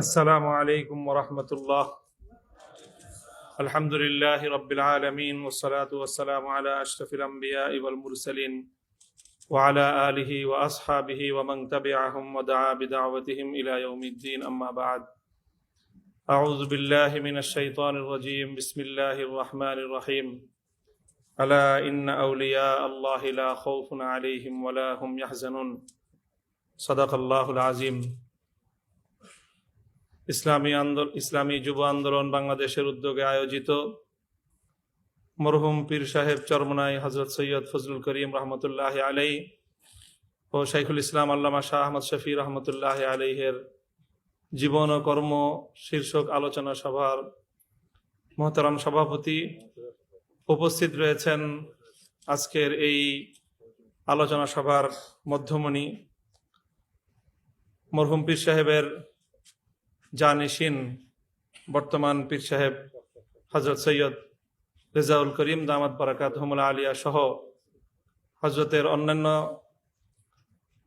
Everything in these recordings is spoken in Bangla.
আসসালামু আলাইকুম ওয়া রাহমাতুল্লাহ। আলহামদুলিল্লাহি রাব্বিল আলামিন ওয়াসসালাতু ওয়াসসালামু আলা আশরাফিল আমবিয়াই ওয়াল মুরসালিন ওয়া আলা আলিহি ওয়া আসহাবিহি ওয়া মান তাবি'আহুম ওয়া দা'a বিদা'ওয়াতিহিম ইলা ইয়াউমিদ্দিন, আম্মা বা'দ। আউযু বিল্লাহি মিনাশ শাইতানির রাজীম। বিসমিল্লাহির রাহমানির রহিম। আলা ইন্না আউলিয়া আল্লাহি লা খাউফুন আলাইহিম ওয়া লা হুম ইয়াহজানুন। সাদাকাল্লাহুল আযীম। ইসলামী যুব আন্দোলন বাংলাদেশের উদ্যোগে আয়োজিত মরহুম পীর সাহেব চরমনাই হযরত সৈয়দ ফজলুল করিম রহমতুল্লাহ আলাই ও শাইখুল ইসলাম আল্লামা শাহ আহমদ শফি রহমতুল্লাহ আলাইহের জীবন ও কর্ম শীর্ষক আলোচনা সভার মহতারাম সভাপতি উপস্থিত রয়েছেন। আজকের এই আলোচনা সভার মধ্যমণি মরহুম পীর সাহেবের জানিশিন বর্তমান পীর সাহেব হযরত সৈয়দ রেজাউল করিম দামাত বারাকাতুহুমুল আলিয়া সহ হযরতের অন্যান্য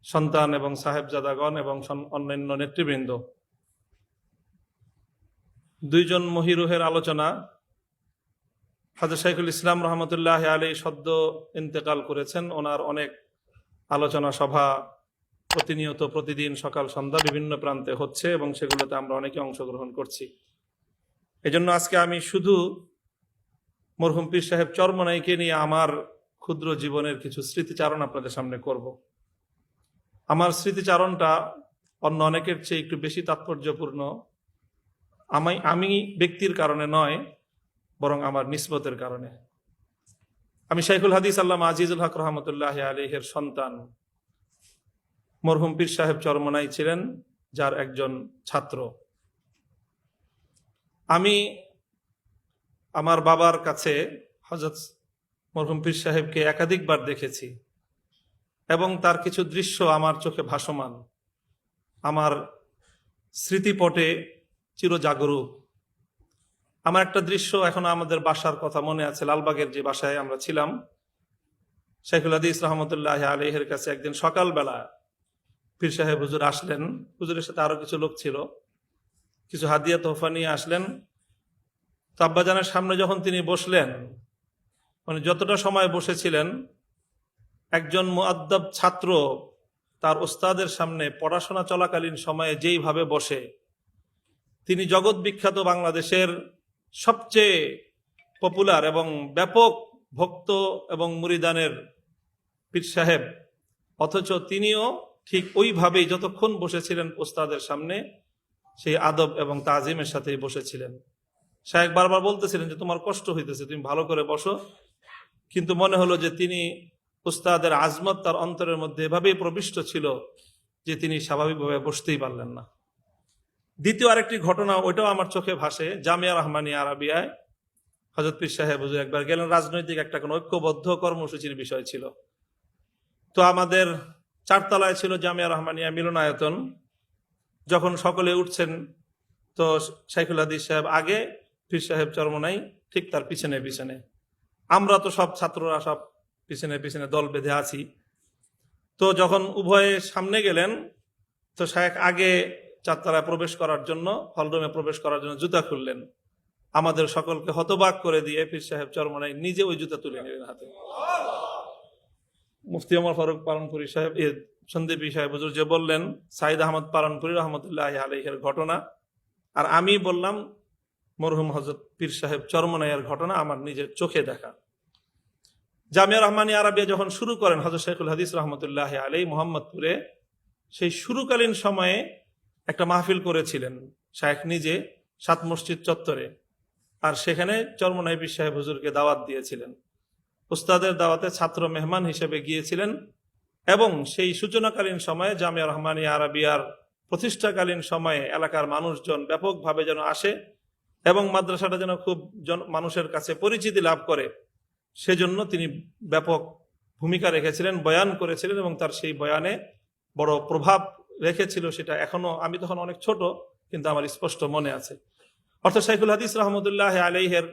সন্তান এবং সাহেবজাদাগণ এবং অন্যান্য নেতৃবৃন্দ, দুইজন মহিরুহের আলোচনা। হযরত শাইখুল ইসলাম রহমতুল্লাহ আলী সদ্য ইন্তেকাল করেছেন। ওনার অনেক আলোচনা সভা প্রতিনিয়ত প্রতিদিন সকাল সন্ধ্যা বিভিন্ন প্রান্তে হচ্ছে এবং সেগুলোতে আমরা অনেকে অংশগ্রহণ করছি। এজন্য আজকে আমি শুধু মরহুম পীর সাহেব চরমনাইকে নিয়ে আমার ক্ষুদ্র জীবনের কিছু স্মৃতিচারণ আপনাদের সামনে করব। আমার স্মৃতিচারণটা অন্য অনেকের চেয়ে একটু বেশি তাৎপর্যপূর্ণ। আমি ব্যক্তির কারণে নয়, বরং আমার নিসবতের কারণে। আমি শাইখুল হাদিস আল্লামা আজিজুল হক রহমতুল্লাহ আলাইহির সন্তান। মরহুম পীর সাহেব চরমনাই ছিলেন যার একজন ছাত্র। আমি আমার বাবার কাছে হযরত মরহুম পীর সাহেবকে একাধিকবার দেখেছি এবং তার কিছু দৃশ্য আমার চোখে ভাসমান, আমার স্মৃতিপটে চিরজাগরুক। আমার একটা দৃশ্য এখনো আমাদের বাসার কথা মনে আছে, লালবাগের যে বাসায় আমরা ছিলাম। শাইখুল হাদিস রহমতুল্লাহ আলাইহির কাছে একদিন সকালবেলা পীর সাহেব হুজুর আসলেন। হুজুরের সাথে আরো কিছু লোক ছিল, কিছু হাদিয়া তোহফা নিয়ে আসলেন। তো আব্বাজানের সামনে যখন তিনি বসলেন, মানে যতটা সময় বসেছিলেন, একজন মুআদ্দাব ছাত্র তার ওস্তাদের সামনে পড়াশোনা চলাকালীন সময়ে যেইভাবে বসে, তিনি জগৎ বিখ্যাত বাংলাদেশের সবচেয়ে পপুলার এবং ব্যাপক ভক্ত এবং মুরিদানের পীর সাহেব, অথচ তিনিও ঠিক ওইভাবেই যতক্ষণ বসেছিলেন ওস্তাদের সামনে সেই আদব এবং তাজিমের সাথেই বসেছিলেন। শায়েখ বারবার বলতেছিলেন যে তোমার কষ্ট হইতেছে, তুমি ভালো করে বসো, কিন্তু মনে হলো যে তিনি উস্তাদের আজমত তার অন্তরের মধ্যে এভাবেই প্রবিষ্ট ছিল যে তিনি স্বাভাবিকভাবে বসতেই পারলেন না। দ্বিতীয় আরেকটি ঘটনা, ওইটাও আমার চোখে ভাসে। জামিয়া রহমানিয়া আরাবিয়ায় হযরত পীর সাহেব হুজুর একবার গেলেন, রাজনৈতিক একটা কোনো ঐক্যবদ্ধ কর্মসূচির বিষয় ছিল। তো আমাদের চারতলায় ছিল জামিয়া রহমানিয়া মিলনায়তন। যখন সকলে উঠছেন, তো শাইখুল হাদিস সাহেব আগে, পীর সাহেব চরমনাই ঠিক তার পিছনে পিছনে। আমরা তো সব ছাত্ররা সব পিছনে পিছনে দল বেঁধে আছি। তো যখন উভয়ে সামনে গেলেন, তো শায়েখ আগে চারতলায় প্রবেশ করার জন্য, হলরুমে প্রবেশ করার জন্য জুতা খুললেন। আমাদের সকলকে হতবাক করে দিয়ে পীর সাহেব চরমনাই নিজে ওই জুতা তুলে নিলেন হাতে। মুফতি ওমর ফারুক পালনপুরি সাহেব, সন্দীপী সাহেব হুজুর যে বললেন সাইদ আহমদ পালনপুরি রহমতুল্লাহ আলাইহির ঘটনা, আর আমি বললাম মরহুম হযরত পীর সাহেব চরমনাইয়ের ঘটনা আমার নিজের চোখে দেখা। জামিয়া রহমানিয়া আরাবিয়া যখন শুরু করেন হযরত শাইখুল হাদিস রহমতুল্লাহ আলাইহি মোহাম্মদপুরে, সেই শুরুকালীন সময়ে একটা মাহফিল করেছিলেন শায়েখ নিজে সাত মসজিদ চত্বরে, আর সেখানে চরমনাই পীর সাহেব হুজুরকে দাওয়াত দিয়েছিলেন। উস্তাদের দাওয়াতে ছাত্র মেহমান হিসেবে গিয়েছিলেন এবং সেই সূচনাকালীন সময়ে জামিয়া রহমানিয়া আরাবিয়ার প্রতিষ্ঠাকালীন সময়ে এলাকার মানুষজন ব্যাপকভাবে যেন আসে এবং মাদ্রাসাটা যেন খুব মানুষের কাছে পরিচিতি লাভ করে, সেজন্য তিনি ব্যাপক ভূমিকা রেখেছিলেন, বয়ান করেছিলেন এবং তার সেই বয়ানে বড় প্রভাব রেখেছিল। সেটা এখনো, আমি তখন অনেক ছোট, কিন্তু আমার স্পষ্ট মনে আছে। অর্থাৎ শাইখুল হাদিস রহমতুল্লাহ আলাইহির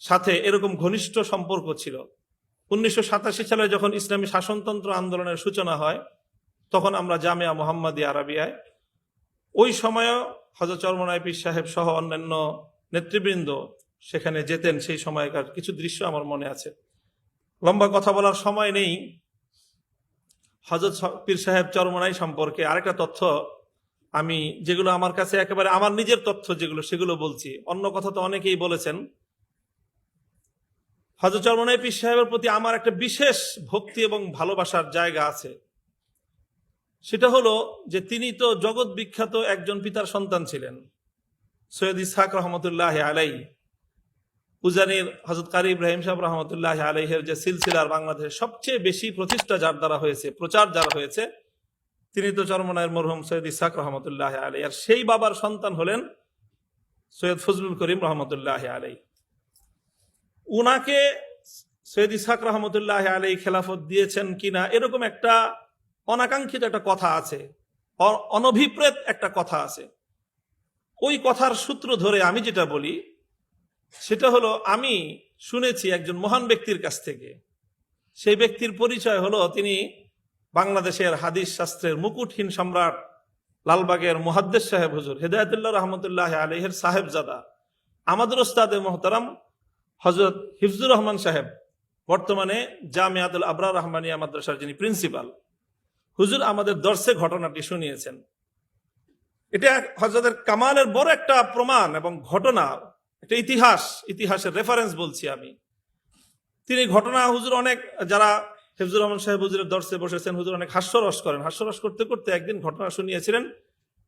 সাথে এরকম ঘনিষ্ঠ সম্পর্ক ছিল। 1987 সালে যখন ইসলামী শাসনতন্ত্র আন্দোলনের সূচনা হয়, তখন আমরা জামিয়া মুহাম্মাদিয়া আরাবিয়ায় ওই সময়ও হযরত চরমনাই পীর সাহেব সহ অন্যান্য নেতৃবৃন্দ সেখানে যেতেন। সেই সময়কার কিছু দৃশ্য আমার মনে আছে। লম্বা কথা বলার সময় নেই। হযরত পীর সাহেব চরমনাই সম্পর্কে আরেকটা তথ্য, আমি যেগুলো আমার কাছে একেবারে আমার নিজের তথ্য যেগুলো, সেগুলো বলছি। অন্য কথা তো অনেকেই বলেছেন। হযরত চরমনাই পীর সাহেবের প্রতি আমার একটা বিশেষ ভক্তি এবং ভালোবাসার জায়গা আছে। সেটা হলো যে তিনি তো জগৎ বিখ্যাত একজন পিতার সন্তান ছিলেন, সৈয়দ ইসহাক রহমতুল্লাহ আলাই। উজানির হযরত কারি ইব্রাহিম সাহেব রহমতুল্লাহ আলাইহের যে সিলসিলার বাংলাদেশের সবচেয়ে বেশি প্রতিষ্ঠা যার দ্বারা হয়েছে, প্রচার যার হয়েছে, তিনি তো চরমনাইয়ের মরহুম সৈয়দ ইসহাক রহমতুল্লাহ আলাই। আর সেই বাবার সন্তান হলেন সৈয়দ ফজলুল করিম রহমতুল্লাহ আলাই। উনাকে সৈয়দ ইসহাক রহমতুল্লাহ আলাই খেলাফত দিয়েছেন কিনা এরকম একটা অনাকাঙ্ক্ষিত একটা কথা আছে, অনভিপ্রেত একটা কথা আছে। ওই কথার সূত্র ধরে আমি যেটা বলি সেটা হলো, আমি শুনেছি একজন মহান ব্যক্তির কাছ থেকে। সেই ব্যক্তির পরিচয় হলো, তিনি বাংলাদেশের হাদিস শাস্ত্রের মুকুটহীন সম্রাট লালবাগের মুহাদ্দিস সাহেব হুজুর হেদায়েতুল্লাহ রহমতুল্লাহ আলাইহির সাহেবজাদা, আমাদের ওস্তাদে মোহতারাম হযরত হিফজুর রহমান সাহেব, বর্তমানে জামিয়াতুল আবরার রহমানিয়া মাদ্রাসার যিনি প্রিন্সিপাল। হুজুর আমাদের দর্শে ঘটনাটি শুনিয়েছেন। এটা হযরতের কামালের বড় একটা প্রমাণ এবং ঘটনা, একটা ইতিহাসের রেফারেন্স বলছি আমি। তিনি ঘটনা হুজুর অনেক, যারা হিফজুর রহমান সাহেব হুজুরের দর্শে বসেছেন, হুজুর অনেক হাস্যরস করেন। হাস্যরস করতে করতে একদিন ঘটনা শুনিয়েছিলেন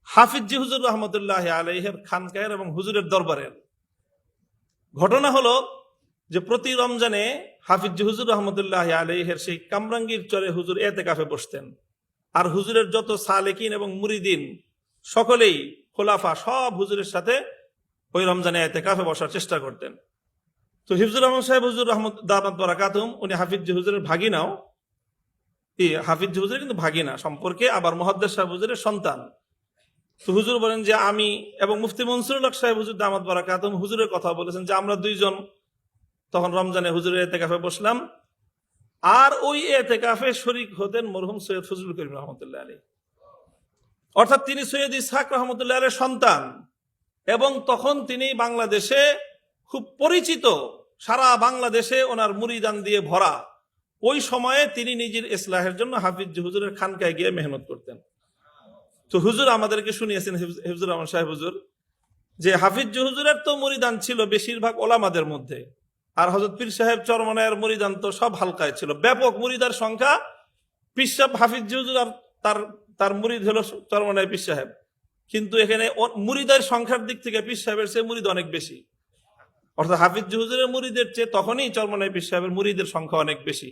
হাফিজ জি হুজুর রহমতুল্লাহ আলাইহির খানকায়ের এবং হুজুরের দরবারের। ঘটনা হলো যে প্রতি রমজানে হাফিজ জি হুজুর রহমতুল্লাহ আলাইহির সেই কামরাঙ্গীর চরে হুজুর এতেকাফে বসতেন। আর হুজুরের যত সালেকিন এবং মুরিদিন সকলেই, খোলাফা সব হুজুরের সাথে ওই রমজানে এতেকাফে বসার চেষ্টা করতেন। তো হিফজুর রহমান সাহেব হুজুর রহমত দামাত বারাকাতুহুম, উনি হাফিজ জি হুজুরের ভাগিনাও, হাফিজ জি হুজুরের কিন্তু ভাগিনা সম্পর্কে, আবার মুহাদ্দিস সাহেব হুজুরের সন্তান। তো হুজুর বলেন যে আমি এবং মুফতি মনসুরুল হক সাহেব হুজুর দামাত বারাকাতুহুম হুজুরের কথা বলেছেন যে আমরা দুইজন তখন রমজানে হুজুরের এতেকাফে বসলাম। আর ওই এতেকাফে শরীক হতেন মরহুম সৈয়দ ফজলুল করিম রহমতুল্লাহ আলাইহি। অর্থাৎ তিনি সৈয়দ ইসহাক রহমতুল্লাহ আলাইহির সন্তান, এবং তখন তিনি বাংলাদেশে খুব পরিচিত, সারা বাংলাদেশে ওনার মুরিদান দিয়ে ভরা। ওই সময়ে তিনি নিজের ইসলাহের জন্য হাফিজ জি হুজুরের খানকায় গিয়ে মেহনত করতেন। তো হুজুর আমাদেরকে শুনিয়েছেন, হিফজুর রহমান সাহেব হুজুর, যে হাফিজ জি হুজুরের তো মুরিদান ছিল বেশিরভাগ ওলামাদের মধ্যে, আর হযরত পীর সাহেব চরমনায়ের মুরিদান তো সব হালকায় ছিল, ব্যাপক মুরিদার সংখ্যা। পীর সাহেব হাফিজ জি হুজুর আর তার মুরিদ হলো চরমনায় পীর সাহেব, কিন্তু এখানে মুরিদের সংখ্যার দিক থেকে পীর সাহেবের চেয়ে মুরিদ অনেক বেশি। অর্থাৎ হাফিজ জি হুজুরের মুরিদের চেয়ে তখনই চরমনায় পীর সাহেবের মুরিদের সংখ্যা অনেক বেশি,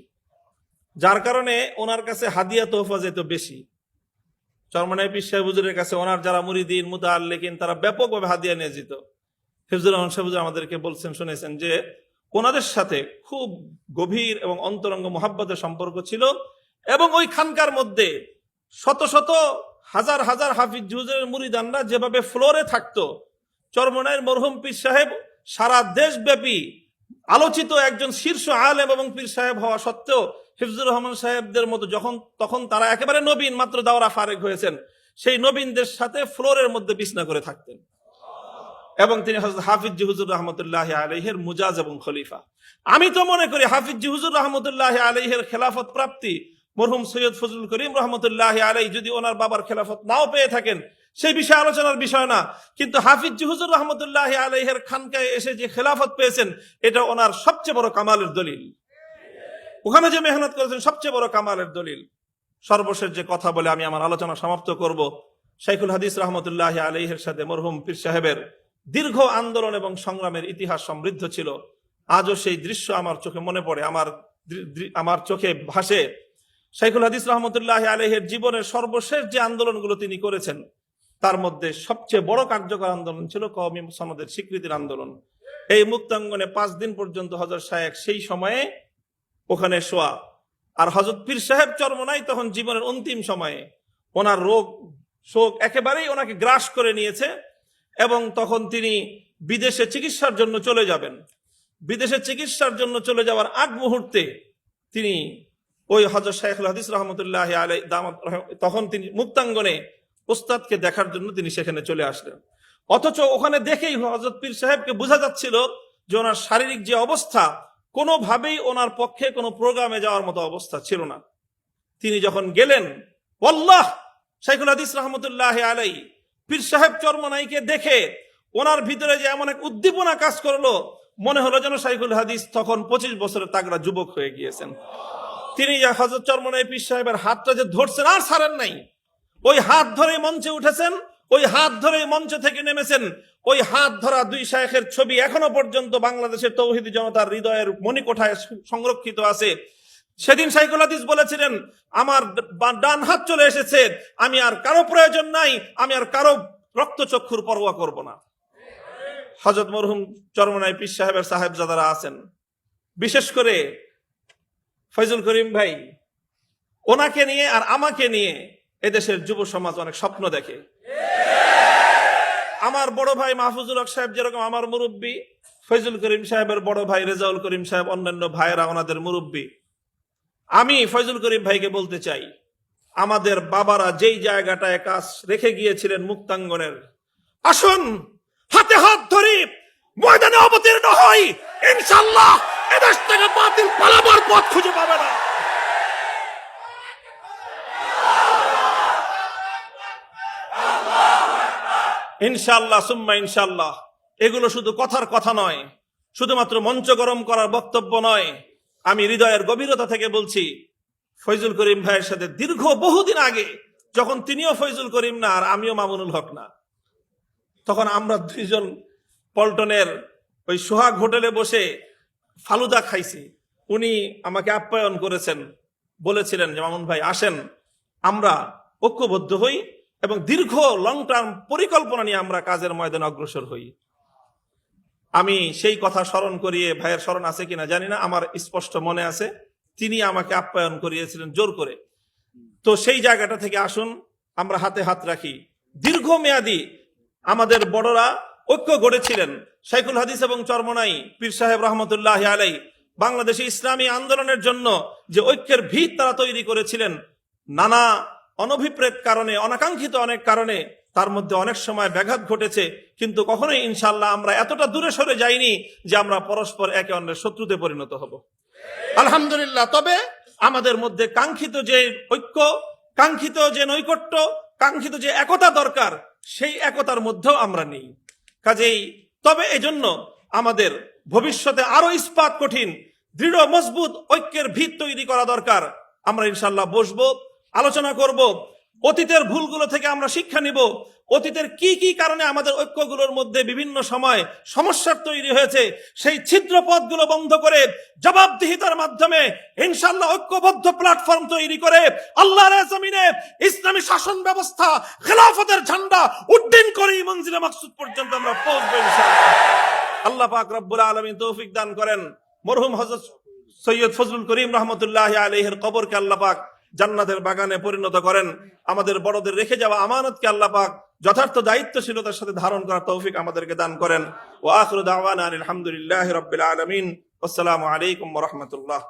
যার কারণে ওনার কাছে হাদিয়া তোহফা যেত বেশি। চরমনায় পীর সাহেব হুজুরের কাছে ওনার যারা মুরিদিন মুতাআল্লিকিন তারা ব্যাপকভাবে হাদিয়া নিয়ে যেত। হিফজুর রহমান সাহেব হুজুর আমাদেরকে বলছেন, শুনেছেন যে ওনাদের সাথে খুব গভীর এবং অন্তরঙ্গ মোহাব্বতের সম্পর্ক ছিল, এবং ওই খানকার মধ্যে শত শত হাজার হাজার হাফিজ জি হুজুরের মুরিদানরা যেভাবে ফ্লোরে থাকতো, চরমনায়ের মরহুম পীর সাহেব সারা দেশব্যাপী আলোচিত একজন শীর্ষ আলেম এবং পীর সাহেব হওয়া সত্ত্বেও হিফজুর রহমান সাহেবদের মতো তখন তারা একেবারে নবীন, মাত্র দাওরা ফারেক হয়েছেন, সেই নবীনদের সাথে ফ্লোরের মধ্যে বিছনা করে থাকতেন। এবং তিনি হযরত হাফিজ জি হুজুর রহমতুল্লাহ আলাইহির মুজাজ এবং খলিফা। আমি তো মনে করি হাফিজ জি হুজুর রহমতুল্লাহ আলাইহির খেলাফত প্রাপ্তি মরহুম সৈয়দ ফজলুল করিম রহমতুল্লাহ আলাইহি যদি ওনার বাবার খেলাফত নাও পেয়ে থাকেন, সেই বিষয়ে আলোচনার বিষয় না, কিন্তু হাফিজ জি হুজুর রহমতুল্লাহ আলাইহির খানকায় এসে যে খেলাফত পেয়েছেন এটা ওনার সবচেয়ে বড় কামালের দলিল। ওখানে যে মেহনত করেছেন সবচেয়ে বড় কামালের দলিল। সর্বশেষ যে কথা বলে আমি আমার আলোচনা সমাপ্ত করব, শাইখুল হাদিস রহমতুল্লাহ আলাইহির সাথে মরহুম পীর সাহেবের দীর্ঘ আন্দোলন এবং সংগ্রামের ইতিহাস সমৃদ্ধ ছিল। আজও সেই দৃশ্য আমার চোখে মনে পড়ে, আমার চোখে ভাসে। শাইখুল হাদিস রহমতুল্লাহ আলাইহির জীবনের সর্বশেষ যে আন্দোলনগুলো তিনি করেছেন, তার মধ্যে সবচেয়ে বড় কার্যকর আন্দোলন ছিল কওমি সনদের স্বীকৃতির আন্দোলন। এই মুক্তাঙ্গনে 5 দিন পর্যন্ত হযরত শায়েখ সেই সময়ে ওখানে শোয়া। আর হযরত পীর সাহেব চরমনাই তখন জীবনের অন্তিম সময়ে, ওনার রোগ শোক একেবারেই ওনাকে গ্রাস করে নিয়েছে, এবং তখন তিনি বিদেশে চিকিৎসার জন্য চলে যাবেন। বিদেশে চিকিৎসার জন্য চলে যাওয়ার আগ মুহূর্তে তিনি ওই হযরত শাইখুল হাদিস রহমতুল্লাহ আলাইহি তখন তিনি মুক্তাঙ্গনে ওস্তাদকে দেখার জন্য তিনি সেখানে চলে আসলেন। অথচ ওখানে দেখেই হযরত পীর সাহেবকে বোঝা যাচ্ছিল যে ওনার শারীরিক যে অবস্থা, কোনোভাবেই ওনার পক্ষে কোনো প্রোগ্রামে যাওয়ার মতো অবস্থা ছিল না। তিনি যখন গেলেন, ওয়াল্লাহ শাইখুল হাদিস রহমতুল্লাহ আলাই পীর সাহেব চরমনাইকে দেখে ওনার ভিতরে যে এমন এক উদ্দীপনা কাজ করলো, মনে হলো যেন শাইখুল হাদিস তখন 25 বছরের তাগড়া যুবক হয়ে গিয়েছেন। তিনি যে হযরত চরমনাই পীর সাহেবের হাতটা যে ধরছেন আর ছাড়েন নাই, ওই হাত ধরে মঞ্চে উঠেছেন, ওই হাত ধরে মঞ্চ থেকে নেমেছেন। ওই হাত ধরা দুই শায়েখের ছবি এখনো পর্যন্ত বাংলাদেশের তৌহিদি জনতার হৃদয়ের মণিকোঠায় সংরক্ষিত আছে। সেদিন শাইখুল হাদিস বলেছিলেন, আমার ডান হাত চলে এসেছে, আমি আর কারো প্রয়োজন নাই, আমি আর কারো রক্তচক্ষুর পরোয়া করব না। হযরত মরহুম চরমনাই পীর সাহেবের সাহেবজাদারা আছেন, বিশেষ করে ফয়জুল করিম ভাই, ওনাকে নিয়ে আর আমাকে নিয়ে এদেশের যুব সমাজ অনেক স্বপ্ন দেখে। আমার বড় ভাই মাহফুজুল হক সাহেব যেরকম আমার মুরব্বী, ফয়জুল করিম সাহেবের বড় ভাই রেজাউল করিম সাহেব, অন্যান্য ভাইয়েরা ওনাদের মুরব্বী। আমি ফয়জুল করিম ভাইকে বলতে চাই, আমাদের বাবারা যেই জায়গাটায় কাজ রেখে গিয়েছিলেন মুক্তাঙ্গনের, আসুন হাতে হাত ধরি ময়দানে অবতীর্ণ হই, ইনশাআল্লাহ এদেশ থেকে বাতিল পালাবার পথ খুঁজে পাবে না। ইনশাআল্লাহ সুম্মা ইনশাআল্লাহ। এগুলো শুধু কথার কথা নয়, শুধুমাত্র মঞ্চ গরম করার বক্তব্য নয়। আমি হৃদয়ের গভীরতা থেকে বলছি, ফয়জুল করিম ভাইয়ের সাথে দীর্ঘ বহুদিন আগে, যখন তিনিও ফয়জুল করিম না আর আমিও মামুনুল হক না, তখন আমরা দুইজন পল্টনের ওই সোহাগ হোটেলে বসে ফালুদা খাইছি। উনি আমাকে আপ্যায়ন করেছেন, বলেছিলেন যে মামুন ভাই আসেন, আমরা ঐক্যবদ্ধ হই এবং দীর্ঘ লং টার্ম পরিকল্পনা নিয়ে আমরা কাজের ময়দানে অগ্রসর হই। আমি সেই কথা স্মরণ করিয়ে, ভাইয়ের স্মরণ আছে কিনা জানি না, আমার স্পষ্ট মনে আছে তিনি আমাকে আপ্যায়ন করিয়েছিলেন জোর করে। তো সেই জায়গাটা থেকে আসুন আমরা হাতে হাত রাখি। দীর্ঘমেয়াদী আমাদের বড়রা ঐক্য গড়েছিলেন। শাইখুল হাদিস এবং চরমনাই পীর সাহেব রহমতুল্লাহ আলাই বাংলাদেশে ইসলামী আন্দোলনের জন্য যে ঐক্যের ভিত তারা তৈরি করেছিলেন, নানা অনভিপ্রেত কারণে, অনাকাঙ্ক্ষিত অনেক কারণে তার মধ্যে অনেক সময় ব্যাঘাত ঘটেছে, কিন্তু কখনোই ইনশাআল্লাহ আমরা এতটা দূরে সরে যাইনি যে আমরা পরস্পর একে অন্যের শত্রুতে পরিণত হব, আলহামদুলিল্লাহ। তবে আমাদের মধ্যে কাঙ্ক্ষিত যে ঐক্য, কাঙ্ক্ষিত যে নৈকট্য, কাঙ্ক্ষিত যে একতা দরকার, সেই একতার মধ্যেও আমরা নেই। কাজেই তবে এজন্য আমাদের ভবিষ্যতে আরো ইস্পাত কঠিন, দৃঢ় মজবুত ঐক্যের ভিত তৈরি করা দরকার। আমরা ইনশাআল্লাহ বসবো, আলোচনা করব, অতীতের ভুলগুলো থেকে আমরা শিক্ষা নিব, অতীতের কি কি কারণে আমাদের ঐক্যগুলোর মধ্যে বিভিন্ন সময় সমস্যার তৈরি হয়েছে, সেই ছিদ্র পথগুলো বন্ধ করে জবাবদিহিতার মাধ্যমে ইনশাআল্লাহ ঐক্যবদ্ধ প্ল্যাটফর্ম তৈরি করে আল্লাহর জমিনে ইসলামী শাসন ব্যবস্থা, খেলাফতের ঝান্ডা উড্ডীন করে মঞ্জিলে মাকসুদ পর্যন্ত আমরা পৌঁছবো ইনশাআল্লাহ। আল্লাহ পাক রব্বুল আলামিন তৌফিক দান করেন। মরহুম হযরত সৈয়দ ফজলুল করিম রহমতুল্লাহ আলাইহির কবরকে আল্লাহ পাক জান্নাতের বাগানে পরিণত করেন। আমাদের বড়দের রেখে যাওয়া আমানতকে আল্লাহ পাক যথার্থ দায়িত্বশীলতার সাথে ধারণ করার তৌফিক আমাদেরকে দান করেন। ওয়া আখিরু দাওয়ানা আলহামদুলিল্লাহি রাব্বিল আলামিন। আসসালামু আলাইকুম ওয়া রাহমাতুল্লাহ।